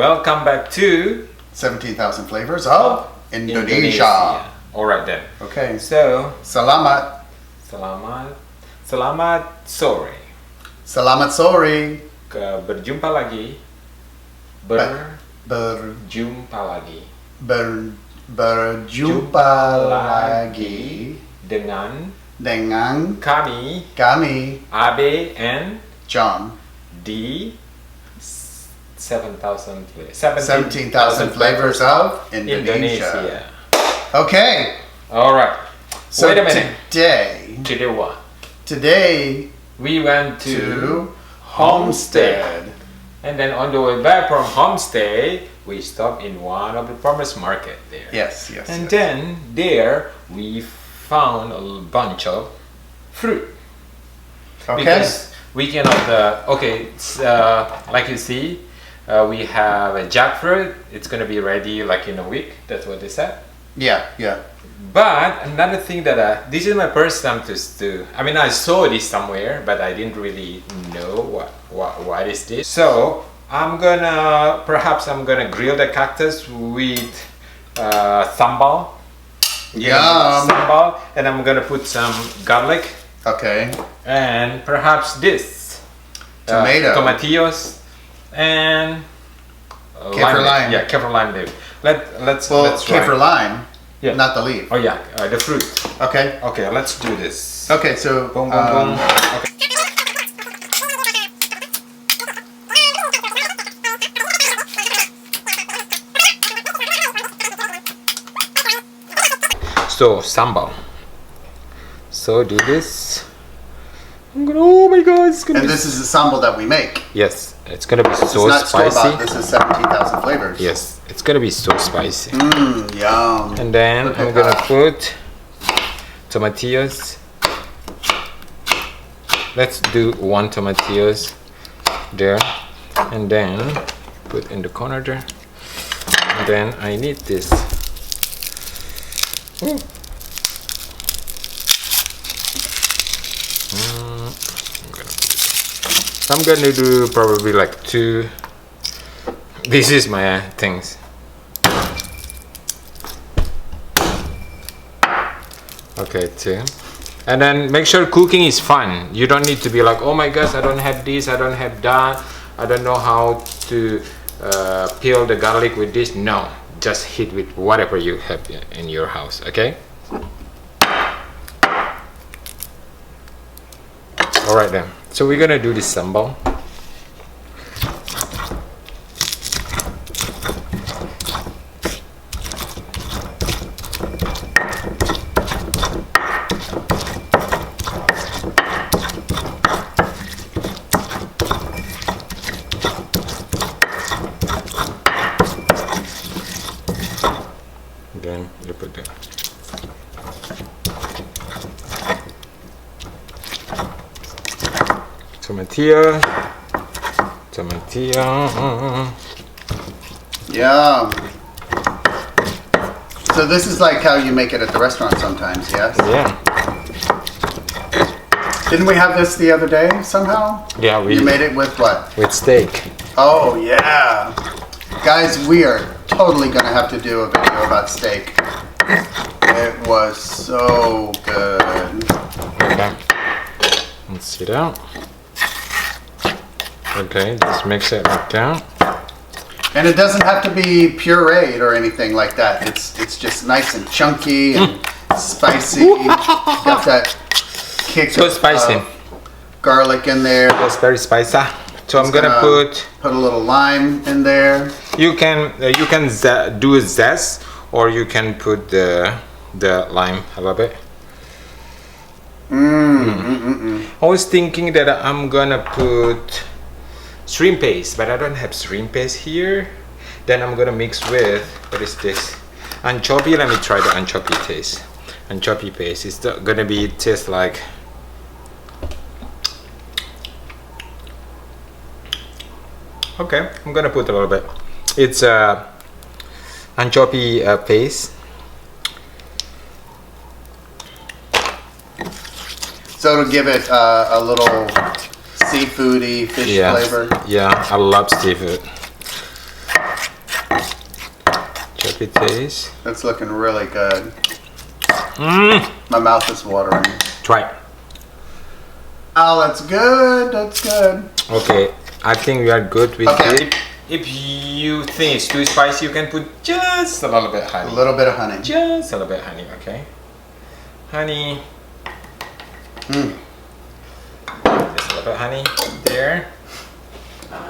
welcome back to 17,000 flavors of Indonesia. Alright then. Okay. So, Selamat. Selamat sore. Selamat sore. Berjumpa lagi. Berjumpa lagi. Berjumpa lagi dengan kami Abe and John di 17,000 flavors of Indonesia. Okay. Alright. So wait a minute. Today what? Today We went to Homestead. And then on the way back from Homestead, we stopped in one of the farmers market there. Yes. And then there we found a bunch of fruit. Okay. Because we cannot. Like you see, we have a jackfruit. It's gonna be ready like in a week. That's what they said. Yeah. But another thing that this is my first time to do. I mean, I saw this somewhere, but I didn't really know what is this. So I'm gonna grill the cactus with sambal. Yum. And I'm gonna put some garlic. Okay. And perhaps this tomatillos and kaffir lime. Yeah, kaffir lime leaf. Let's kaffir try. lime. Yeah. Not the leaf. Oh yeah, the fruit. Okay. Okay, let's do this. Okay, so Boom, boom, boom. Okay. So sambal. So do this. Oh my god, it's gonna. And this is the sambal that we make. Yes, it's gonna be so not spicy. Store-bought. This is 17,000 flavors. Yes, it's gonna be so spicy. Yum. And then I'm gonna put tomatillos. Let's do one tomatillos there, and then put in the corner there. And then I need this. Ooh. I'm gonna do probably like 2. This is my things. Okay, 2. And then make sure cooking is fun. You don't need to be like, oh my gosh, I don't have this, I don't have that, I don't know how to peel the garlic with this. No, just hit with whatever you have in your house. Okay. All right then. So we're gonna do this sambal. Then you put that. Tomatillo. Yum. So this is like how you make it at the restaurant sometimes, yes? Yeah. Didn't we have this the other day somehow? Yeah, You made it with what? with steak. Oh yeah. Guys, we are totally gonna have to do a video about steak. It was so good. Okay. Let's see that. Okay, just mix it like that. And it doesn't have to be pureed or anything like that. It's just nice and chunky and spicy. Got that kick So of spicy. Garlic in there. It's very spicy. So I'm gonna put a little lime in there. You can do a zest, or you can put the lime a little bit. I was thinking that I'm gonna put shrimp paste, but I don't have shrimp paste here. Then I'm gonna mix with, what is this? Anchovy. Let me try the anchovy taste. Anchovy paste. It's gonna be taste like. Okay, I'm gonna put a little bit. It's anchovy paste. So it'll give it a little seafoody fish flavor. Yeah, I love seafood. it taste. That's looking really good. Mmm. My mouth is watering. Try it. Oh, that's good. That's good. Okay, I think we are good with Okay. it. If you think it's too spicy, you can put just a little bit A honey. little bit of honey. Just a little bit honey, okay? Honey. Mm. Just a little bit honey there.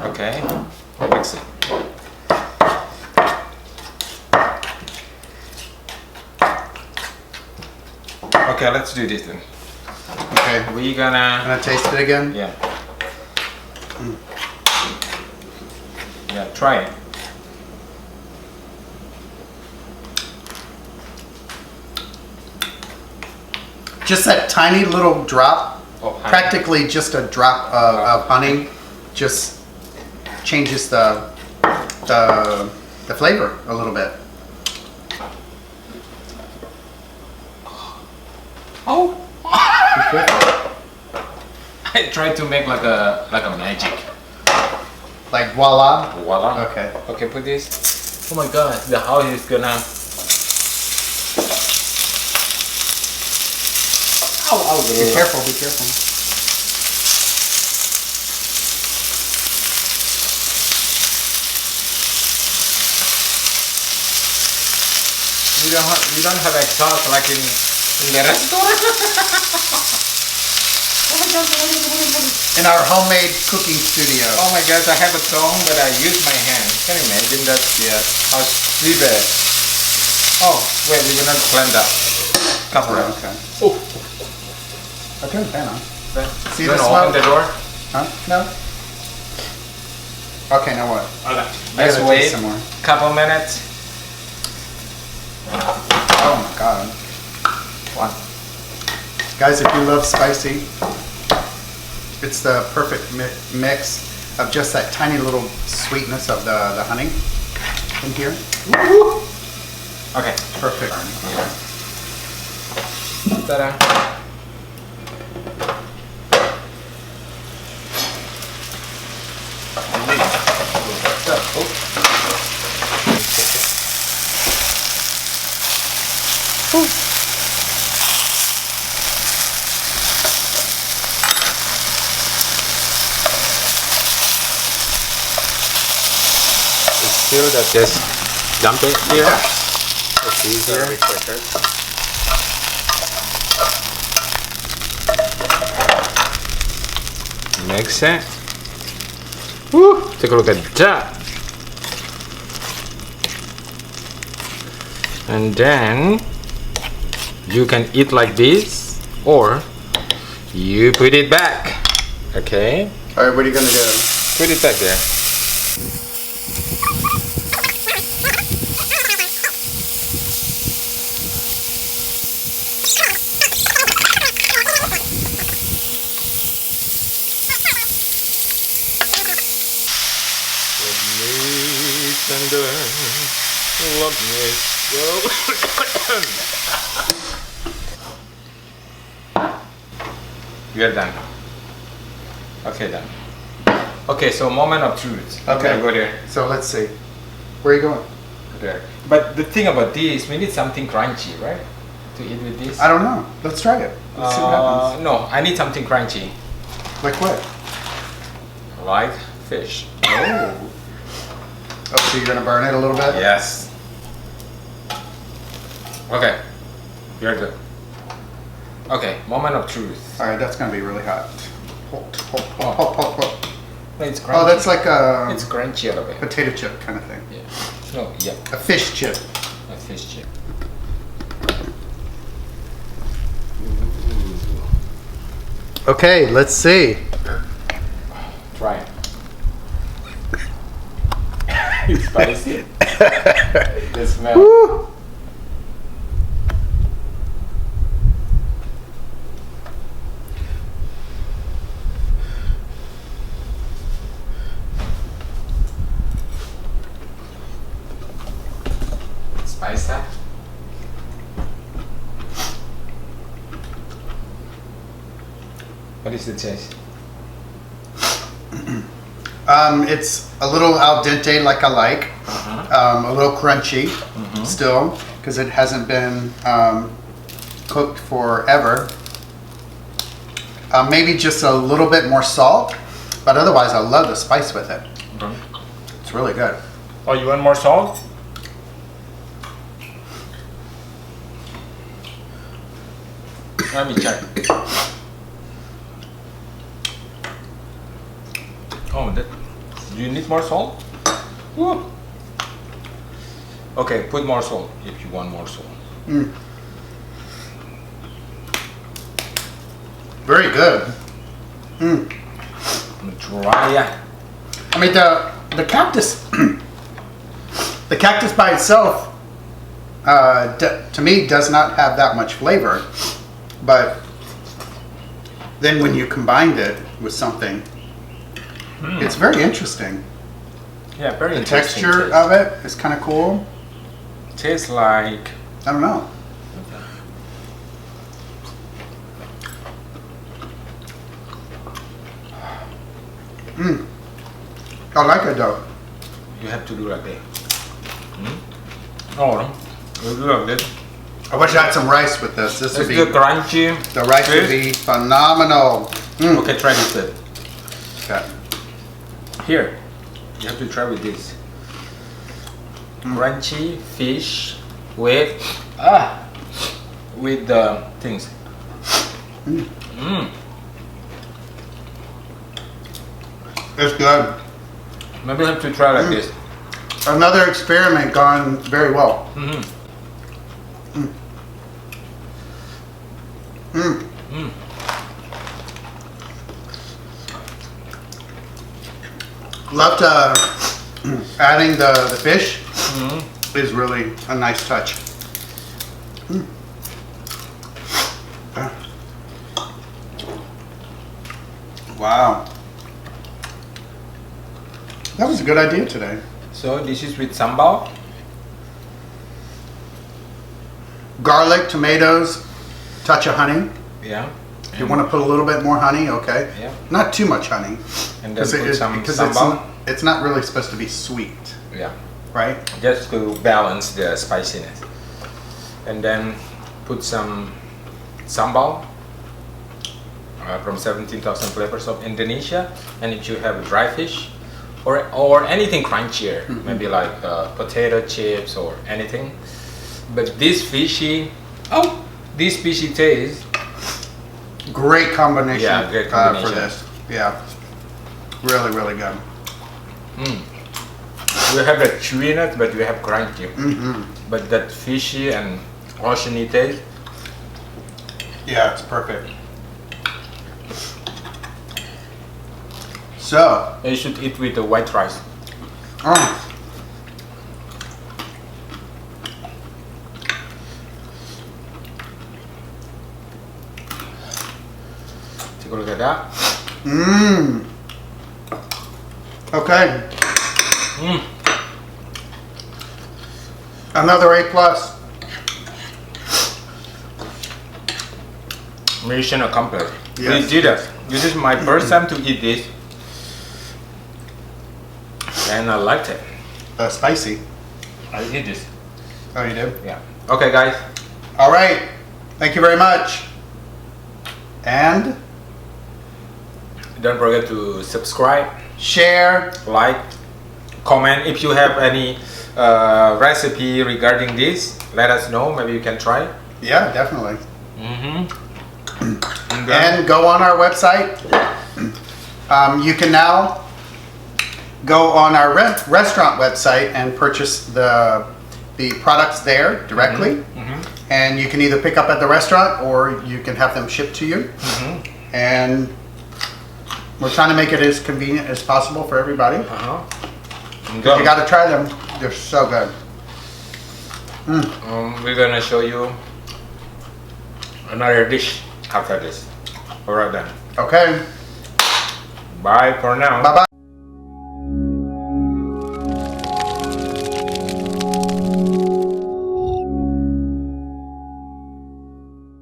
Okay, mix it. Okay, let's do this then. Okay. We're gonna... Can I taste it again? Yeah. Yeah, try it. Just that tiny little drop, Oh, honey. practically just a drop of honey, just changes the flavor a little bit. Oh! I tried to make like a magic. Like voila. Voila. Okay. Okay, put this. Oh my god, the house is gonna... Ow, Be careful, be careful. We don't have exhaust like in the restaurant. Oh my god, In our homemade cooking studio. oh my gosh, I have a tongue but I use my hand. Can you imagine that? Yeah. How stupid. Oh, wait, we're gonna blend that. Cover it. Okay. Oh, I'll turn the pan on. See you the wanna open smoke? the door? Huh? No? Okay, now what? Okay. I Let's gotta wait taste some more. couple minutes. Oh my god. One. Guys, if you love spicy, it's the perfect mix of just that tiny little sweetness of the honey in here. Okay. Perfect. Ta-da. It's still that just dump it here. It's easier. Be quicker. Mix it. Woo! Take a look at that. And then you can eat like this, or you put it back. Okay? All right, what are you gonna do? Put it back there. Love me so. We are done. Okay, done. Okay, so moment of truth. Okay. Go there. So let's see. Where are you going? Go there. But the thing about this, we need something crunchy, right? To eat with this. I don't know. Let's try it. Let's see what happens. No, I need something crunchy, Like what? like fish. Oh. Oh, so you're gonna burn it a little bit? Yes. Okay, you're good. Okay, moment of truth. All right, that's gonna be really hot. No, it's crunchy. Oh, that's like a It's crunchy a little bit. potato chip kind of thing. Yeah. No, yeah, A fish chip. a fish chip. Okay, let's see. Try it. It's spicy. The smell. Woo. Spice that. What is the taste? It's a little al dente like I like. Uh-huh. A little crunchy still, because it hasn't been cooked forever. Maybe just a little bit more salt, but otherwise I love the spice with it. Okay. It's really good. Oh, you want more salt? Let me check. Oh, do you need more salt? Woo. Okay, put more salt if you want more salt. Very good. Dry. I mean the cactus, the cactus by itself, to me does not have that much flavor, but then when you combined it with something, it's very interesting. Yeah, very The interesting texture taste. of it is kind of cool. Tastes like. I don't know. I like it though. You have to do like that. Oh, you do like that. I wish I had some rice with this. This would It's be, the crunchy. the rice would fish. be phenomenal. Okay, try this. Then. Okay. Here, you have to try with this. Crunchy fish with the things. It's good. Maybe you have to try like this. Another experiment gone very well. Loved adding the fish is really a nice touch. Wow. That was a good idea today. So this is with sambal. Garlic, tomatoes, touch of honey. Yeah. If you want to put a little bit more honey, okay. Yeah. Not too much honey. And then put some because sambal. it's not really supposed to be sweet, Yeah. right? Just to balance the spiciness. And then put some sambal from 17,000 flavors of Indonesia. And if you have dry fish or anything crunchier, maybe like potato chips or anything. But this fishy taste. Great combination, Yeah, great combination. for this. Yeah, really, really good. We have the chewiness, but we have crunchy. But that fishy and oceany taste. Yeah, it's perfect. So, You should eat with the white rice. Take a look at that. Okay. Another A+. Mission accomplished. Yes. We did it. This is my first time to eat this. And I liked it. Spicy. I eat this. Oh, you did? Yeah. Okay, guys. All right. Thank you very much. And Don't forget to subscribe, share. like, comment. If you have any recipe regarding this, let us know. Maybe you can try. Yeah, definitely. And And go on our website. You can now go on our restaurant website and purchase the products there directly. And you can either pick up at the restaurant or you can have them shipped to you. And we're trying to make it as convenient as possible for everybody. You got to try them. They're so good. We're gonna show you another dish after this. Alright then. Okay. Bye for now. Bye-bye.